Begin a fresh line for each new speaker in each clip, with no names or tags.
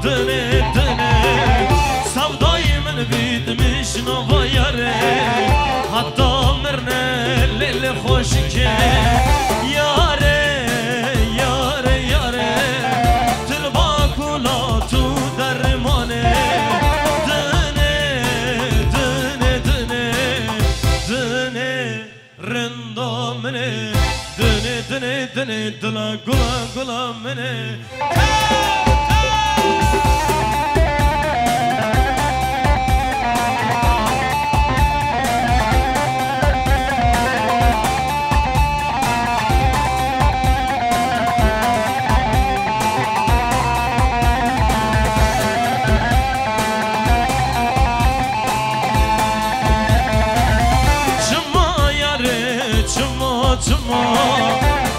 döne döne Sevdayı min bitmiş nova yare Hatta mirne lele hoş ke Yare yare yare Tilba kula tu dermane Döne döne döne Döne rendo mene Döne döne döne döla gula gula mene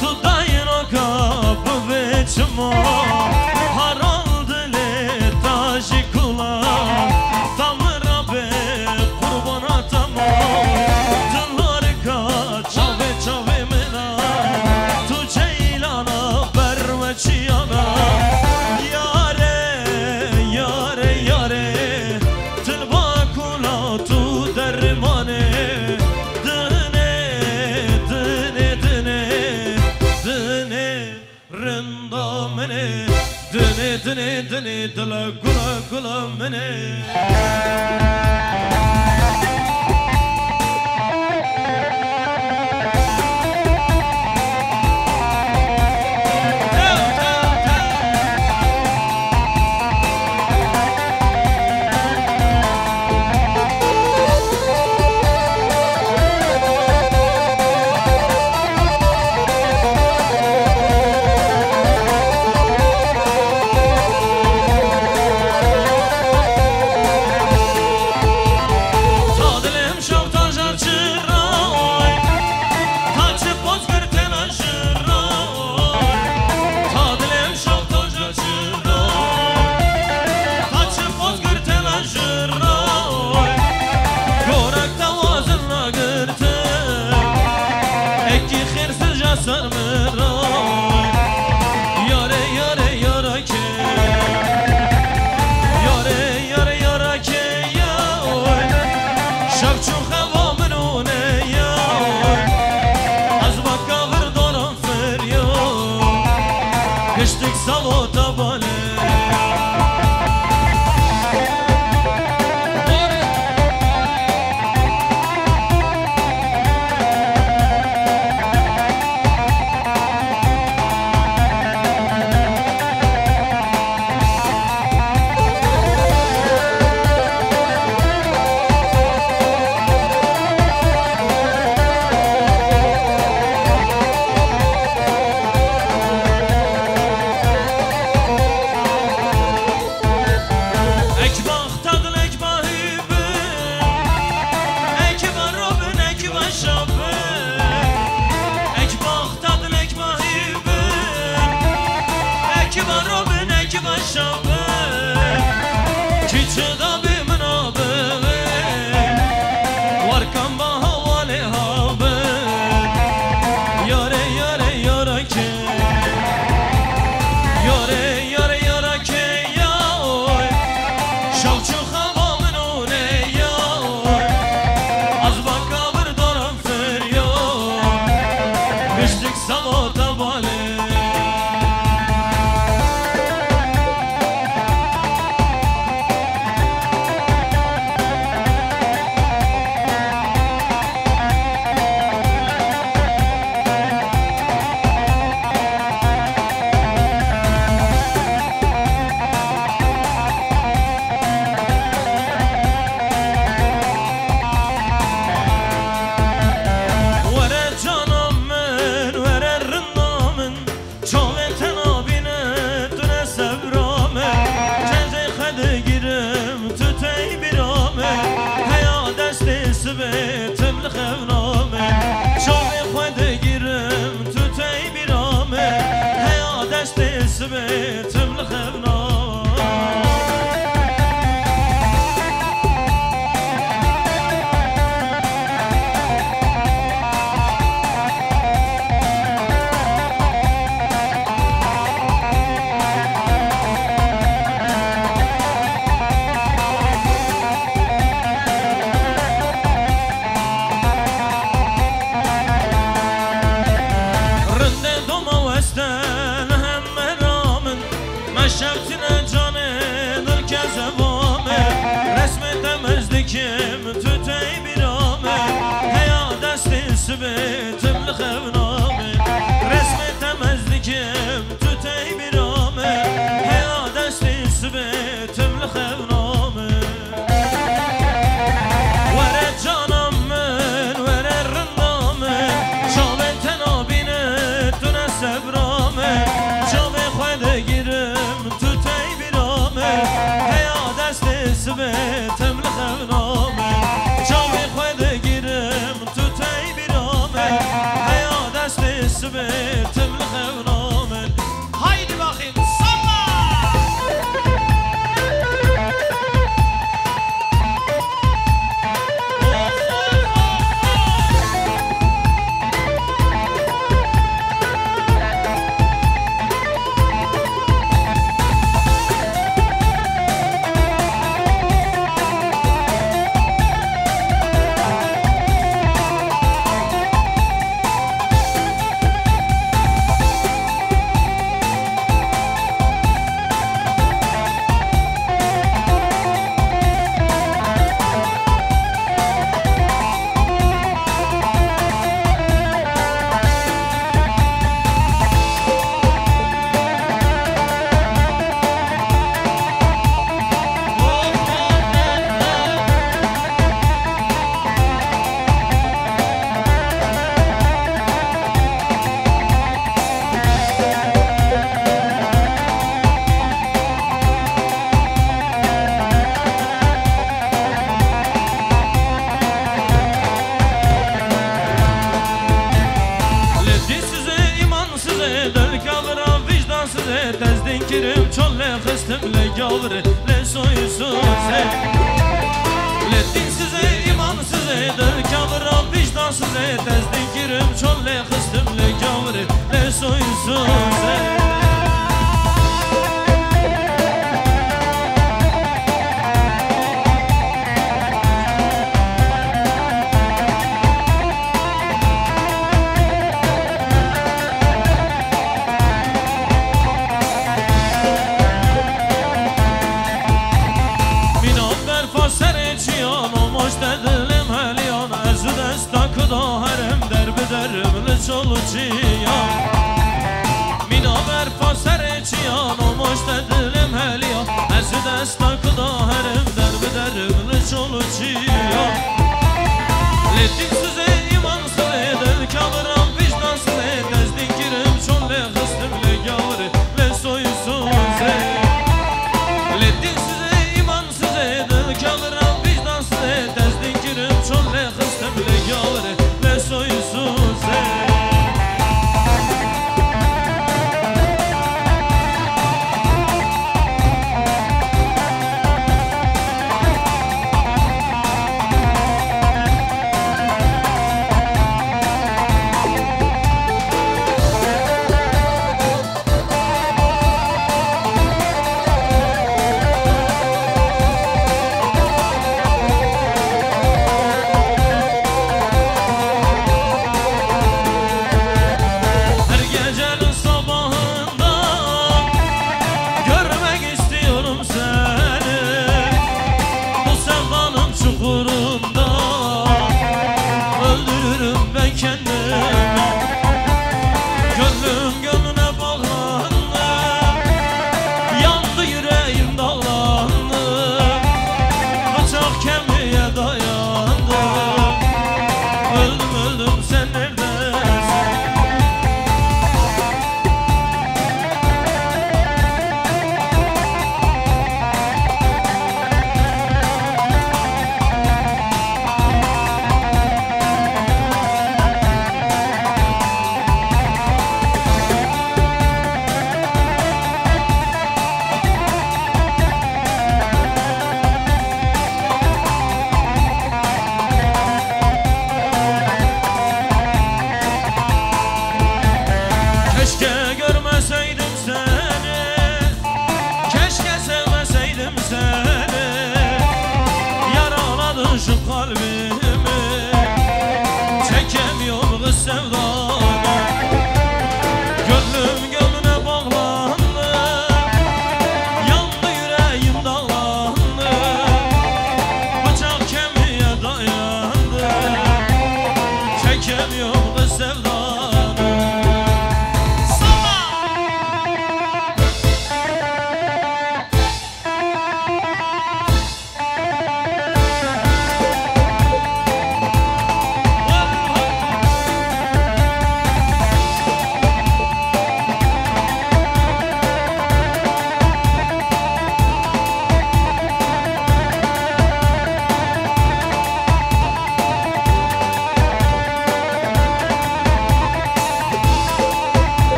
Tu dai no capo vecimo Harald le taji kula Tamra be kurbana tamo Tıllar ka çave çave mena Tu ceylana berve çiyana Yare yare yare Tılba kula tu dermane Döne döne döne döla gula gula mene شبتine canı dil که زوامه رسم تمزدکیم تو تی بیرامه هیا دستی سبتم لخونامه رسم تمزدکیم تو تی بیرامه هیا دستی سبتم لخونامه وره جانم من وره رندامه شامه تنابینه تو نسبرامه شامه خود گیرم تو تی بیرامه هیا دستی سبتم لخونامه شامه خود گیرم تو تی بیرامه هیا دستی سبتم لخونامه هایدی باخیم Dezdin kirim çolle xıstim le gavre le soyusuze Le dinsize imansıze del kavra vicdansıze Dezdin kirim çolle xıstim le gavre le soyusuze Mina berfa serçiyan o moştedilim heliyan Ez destak daherim derbiderim liçolu çiyan Lettiksiz imansız edel kameram vicdansız Dezdin kirim çolle xıstim le gavri le soyusuz Lettiksiz imansız edel kameram vicdansız Dezdin kirim çolle xıstim le gavri le soyusuz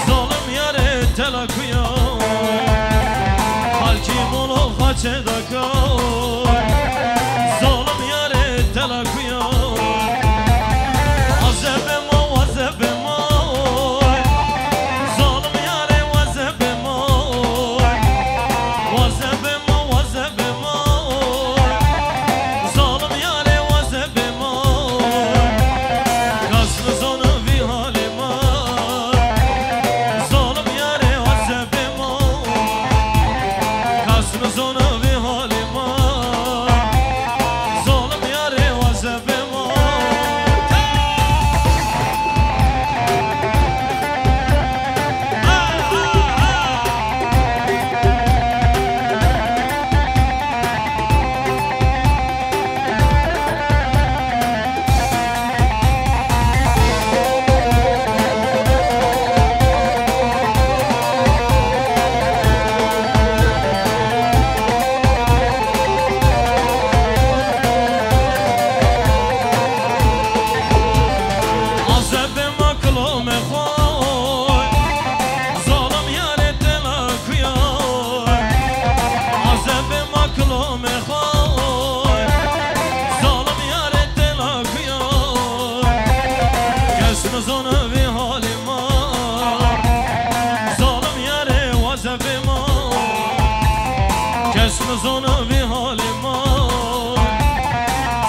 ظالم یاره تلکویا خالکی مولو خاچه دکا ظالم یاره تلکویا عذب ما وذب ما ظالم یاره وذب ما وذب ما وذب ما ظالم یاره وذب ما کسر زانو بی حال ما ظالم یاره وذب ما کسر زانو بی حال ما ظالم یاره وذب ما عذب ما کلام خوای ظالم یاره تلکویا عذب ما کلام خوای ظالم یاره تلکویا کس نزانه بی حال ما ظالم یاره وذب ما کس نزانه بی حال ما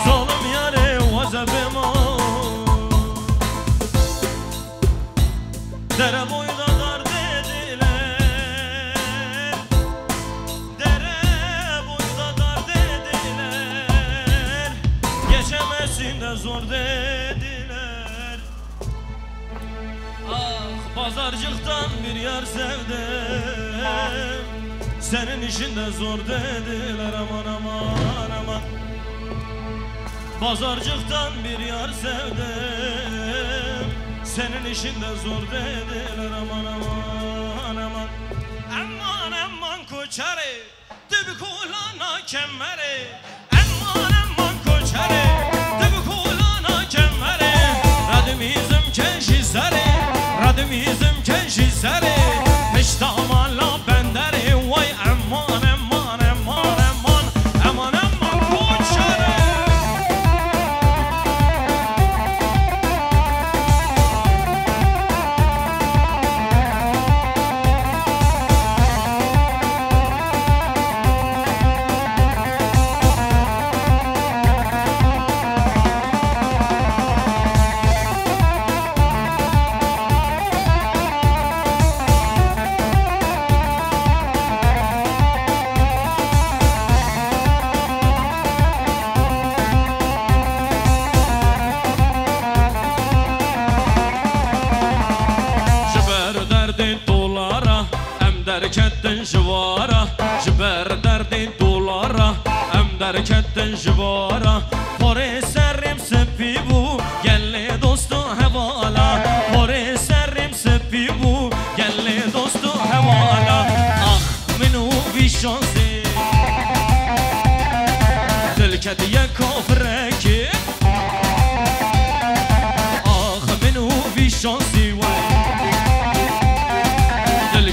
ظالم یاره وذب ما Dere boyda dar dediler Dere boyda dar dediler Geçemezsin de zor dediler Ah pazarcıktan bir yer sevdim Senin işin de zor dediler aman aman aman Pazarcıktan bir yer sevdim Senin işin de zor dediler aman aman aman Aman aman koçarı Dibi kulağına kemmeri Aman aman koçarı Dibi kulağına kemmeri Radimizm kenşizleri Radimizm kenşizleri Peşte amanla benderi Vay aman aman aman aman Aman aman koçarı Derkettin jivara Jiber derdin dolara Em derkettin jivara Pore serrim sepi bu Gelle dostu hevala Pore serrim sepi bu Gelle dostu hevala Ah minu bir şansı Dilkediye kafreki Ah minu bir şansı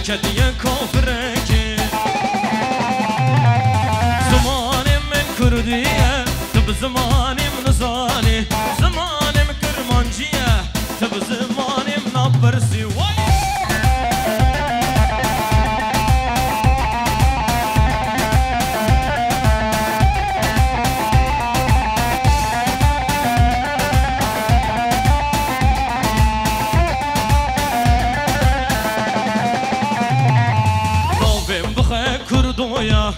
Kediye kafreki Zamanim men kurdiye Tıp zamanim nizani Zamanim kırmancıya Tıp zamanim nabbersi Vay Kurdoya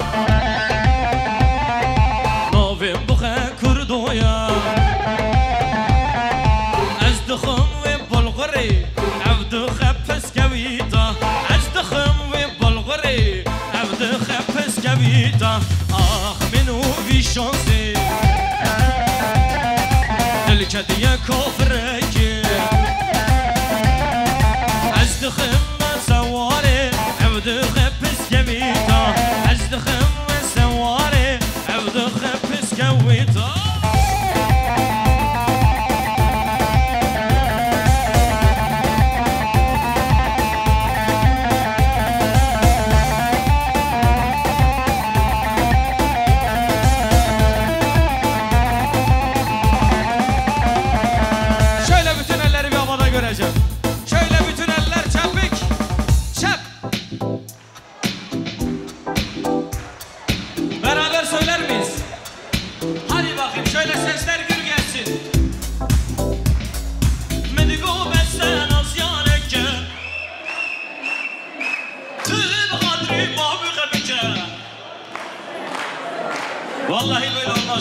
Novim bıxe kurdoya Ezdıxım ve bulgari Evdıxe peskevita Ezdıxım ve bulgari Evdıxe peskevita Ah minu bir şansı Dilkediye kafreki Ezdıxım ve sevari Evdıxe peskevita Ezdıxım ve sevari Evdıxe peskevita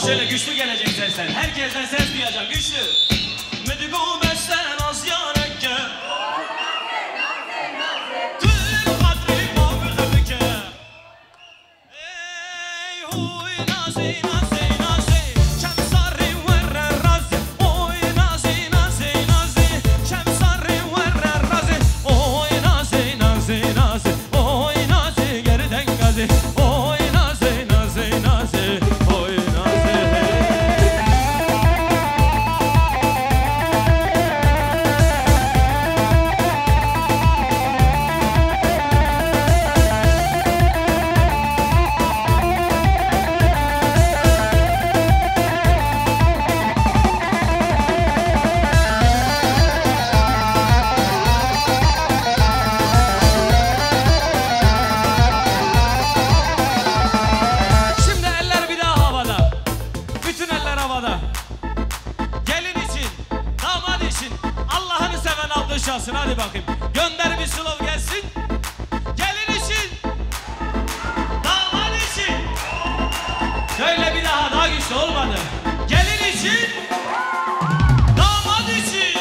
şöyle güçlü gelecek sesler. Herkesten ses duyacağım güçlü. Medigo besten az yaneke. Tül kadri mavzubike. Ey huy nazi nazi nazi. Şemsari verre razi. Oy nazi nazi nazi. Şemsari verre razi. Oy nazi nazi nazi. Oy nazi geriden gazi. Oy nazi nazi nazi. Oy nazi. Şimdi eller bir daha havada. Bütün eller havada. Gelin için, damat için Allah'ını seven alkışlasın. Hadi bakayım. Gönder bir slow gelsin. Gelin için, damat için. Şöyle bir daha güçlü olmadı. Gelin için, damat için.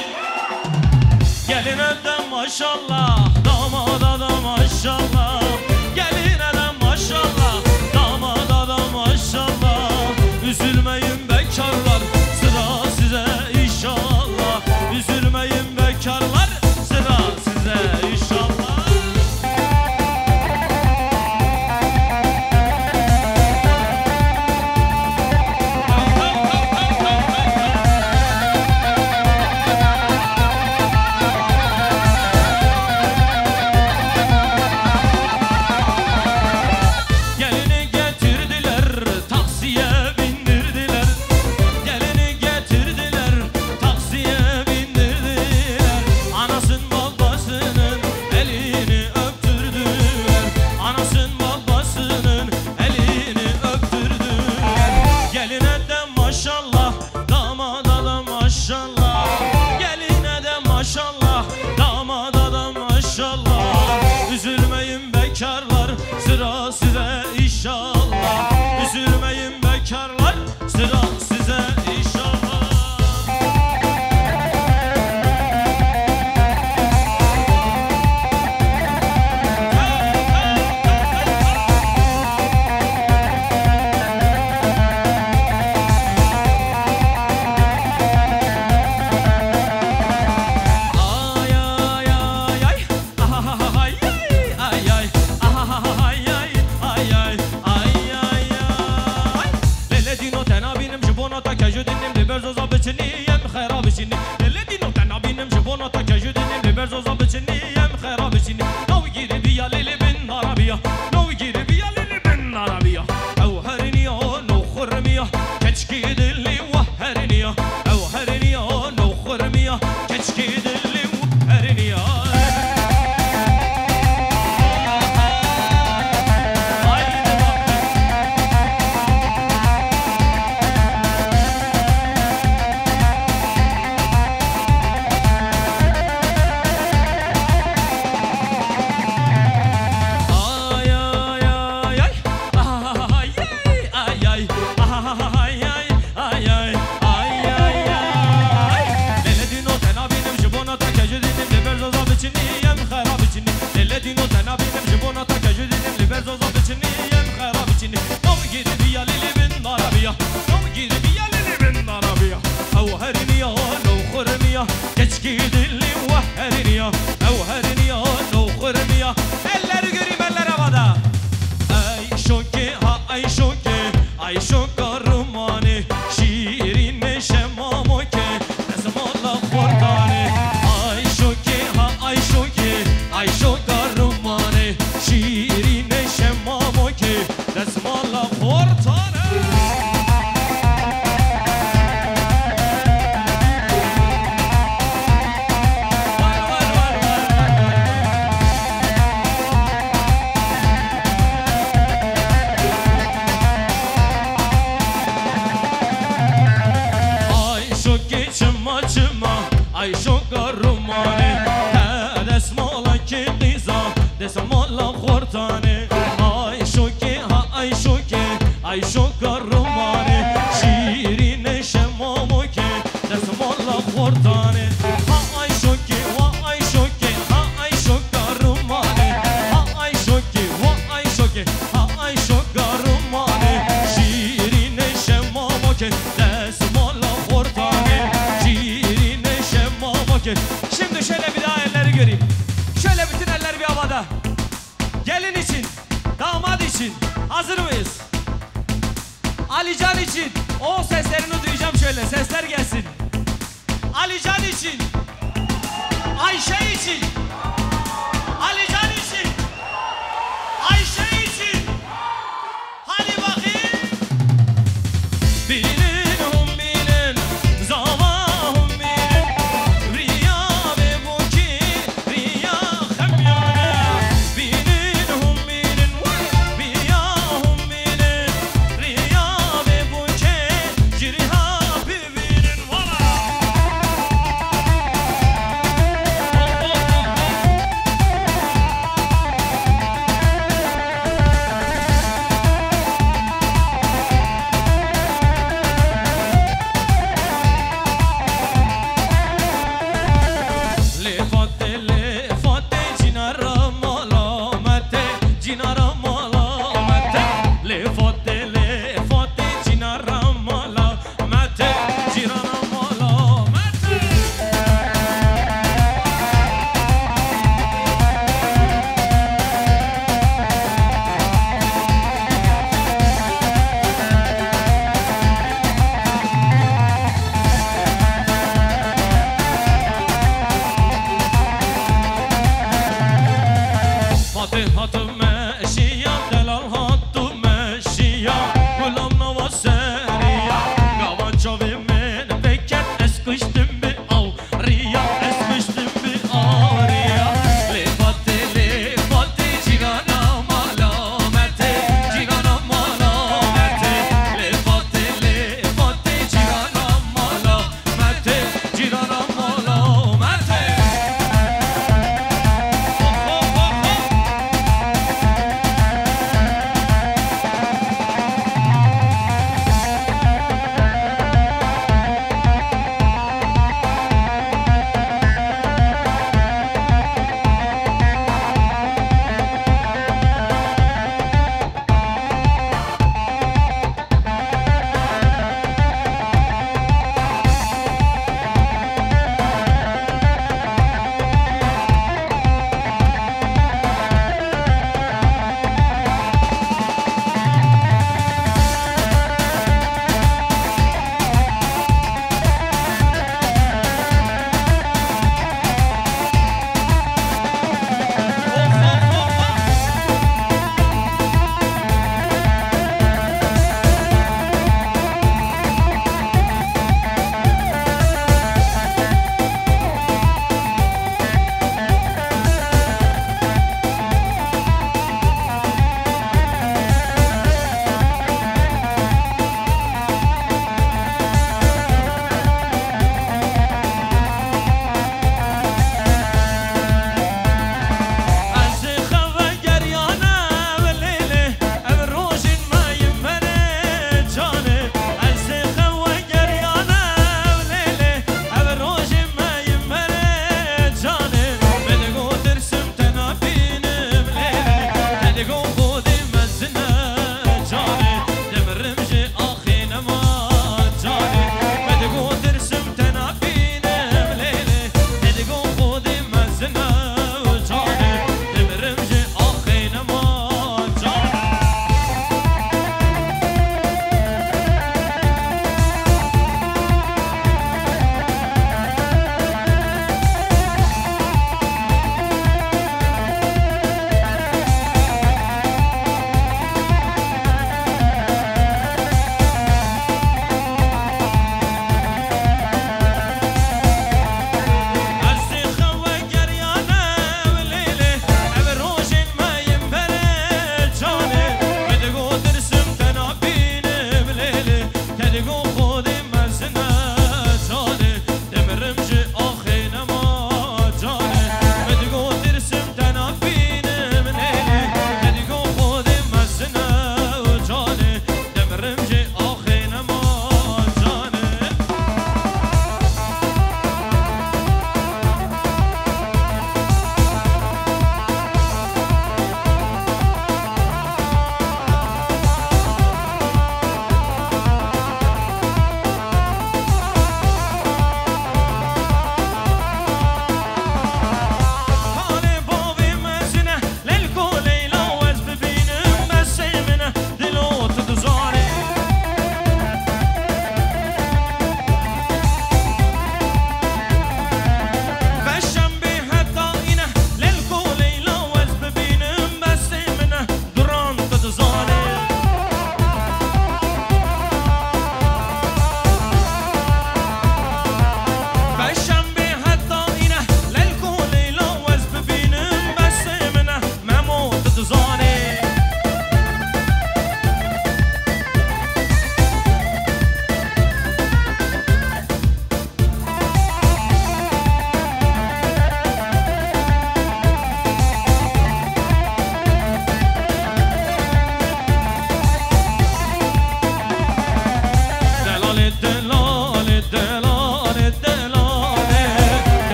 Geline de maşallah, damada da maşallah. Geline de maşallah, damada da maşallah. Üzülmeyin bekarlar, sıra size inşallah. Üzülmeyin bekarlar, sıra size inşallah. Gelini getirdiler, taksiye bindirdiler. Gelini getirdiler, taksiye bindirdiler. Anasın babasının elini öptürdüler. Anasın babasının elini öptürdüler. Geline de maşallah, damada da maşallah. Geline de maşallah, damada da maşallah. Üzülmeyin bekarlar, sıra size inşallah. Üzülmeyin bekarlar, sıra size inşallah. Ay ay ay ay, ay ay ay, ay ay ay ay ay. Lele dino tena benim jibona ta kaju dinim liberzo zabçini yem xarabçini. Lele dino tena benim jibona ta kaju dinim liberzo zabçini yem xarabçini. No giri biya lele bin arabiya. No giri biya lele bin arabiya. Ev herniya no khurmiya. Keçki dilli ve herniya. Ev herniya no khurmiya. Keçki dilli ve herniya. Geçki dilli vahheriniya, evheriniya, no khurmiya. Eller göreyim, eller havada. Ay şoke ha ay şoke, ay şokarumani. Şirin şemamoke, nesmala khordani. Ay şoke ha ay şoke, ay şokarumani. Şirin şemamoke, nesmala khordani. Ay şokarumani, desmala kediza, desmala khortani. Ay şoke ha ay şoke, ay şokarumani. göreyim. Şöyle bütün eller bir havada. Gelin için, damat için. Hazır mıyız? Alican için. O seslerini duyacağım şöyle. Sesler gelsin. Alican için. Ayşe için. Alican için. Ayşe için. Hadi bakayım. Bilin hum bilin, zavahum bilin. Riya ve buki, riya hemyana. Bilin hum bilin, riya hum bilin. Riya ve buki, ciriha bilin. Valla.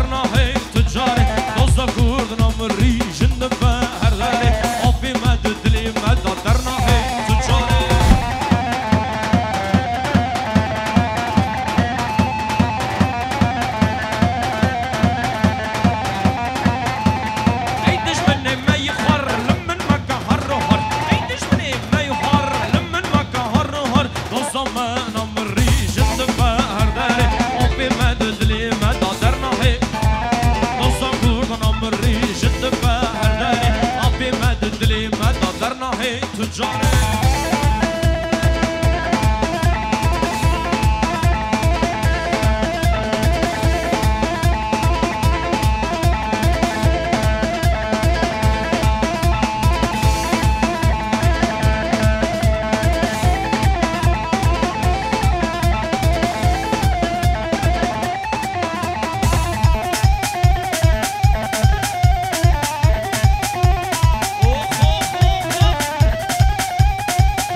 درنا هی تجاری دوزا کردنا مری جند به هر داری آبی مد دلی مد درنا هی تجاری ای دشمنی می خور لمن مکه هر رو هر ای دشمنی می خور لمن مکه هر رو هر دوزا من مری جند به هر داری آبی مد دلی مد درنا هی دوزا کردنا مری جند به هر داری آبی مد دلی مد درنا هی تجاری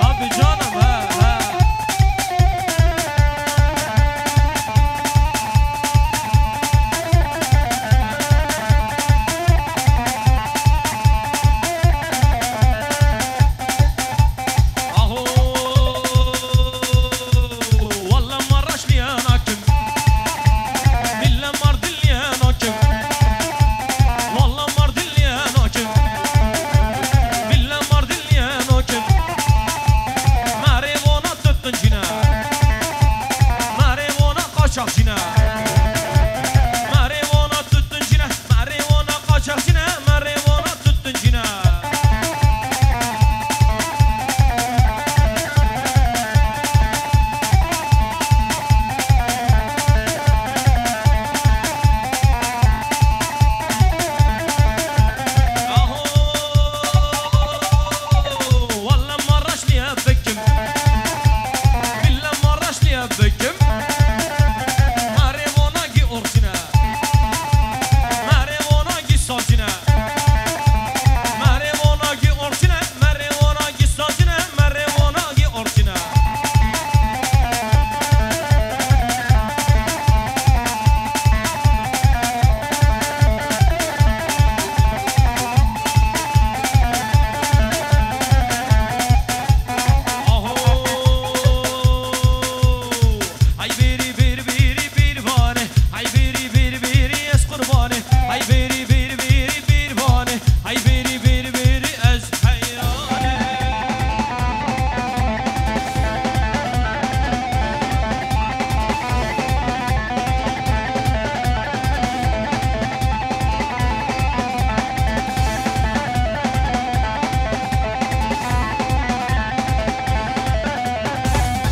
Tabii canım he. Aho Valla Maraşlıyan hakim Mille Mardinliyan hakim Valla Mardinliyan hakim Mille Mardinliyan hakim Marivona tuttun cina Marivona kaçak cina Marivona tuttun cina Marivona kaçak cina Marivona tuttun cina Aho Valla Maraşlıya bekim Billa Maraşlıya bekim Marivona gi orçina Marivona gi salcina Marivona gi orçina Marivona gi salcina Marivona gi orçina Aho Ay biri biri biri bir vane Ay biri biri biri es kurbane Ay biri biri biri bir vane Ay biri biri biri es hayrane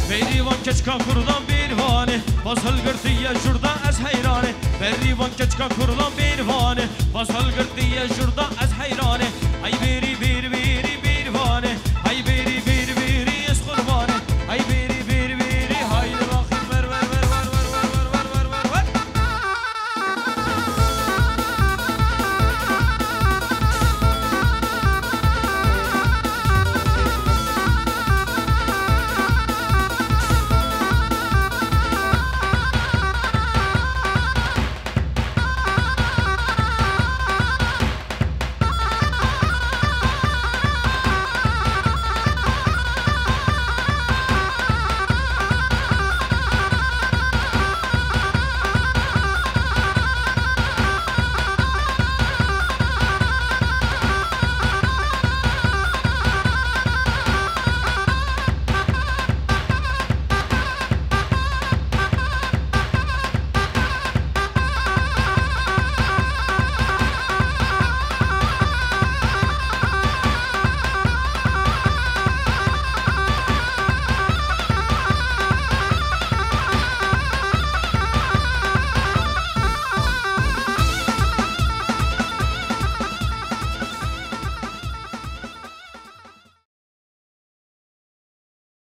Berivan keçka kurulan bir vane Basıl gırtıya şurada ez hayrane Berivan keçka kurulan bir vane Basıl gırtıya şurada ez hayrane Ay biri biri biri